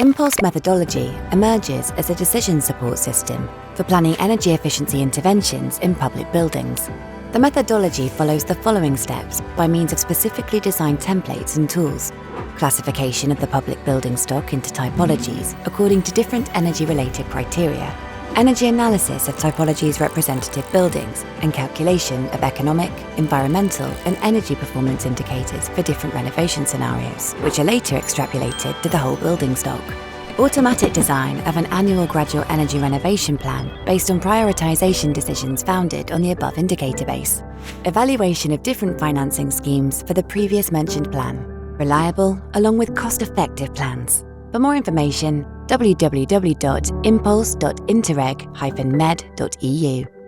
Impulse methodology emerges as a decision support system for planning energy efficiency interventions in public buildings. The methodology follows the following steps by means of specifically designed templates and tools: classification of the public building stock into typologies according to different energy-related criteria, energy analysis of typologies' representative buildings, and calculation of economic, environmental, and energy performance indicators for different renovation scenarios, which are later extrapolated to the whole building stock. Automatic design of an annual gradual energy renovation plan based on prioritisation decisions founded on the above indicator base. Evaluation of different financing schemes for the previous mentioned plan. Reliable, along with cost-effective plans. For more information, www.impulse.interreg-med.eu.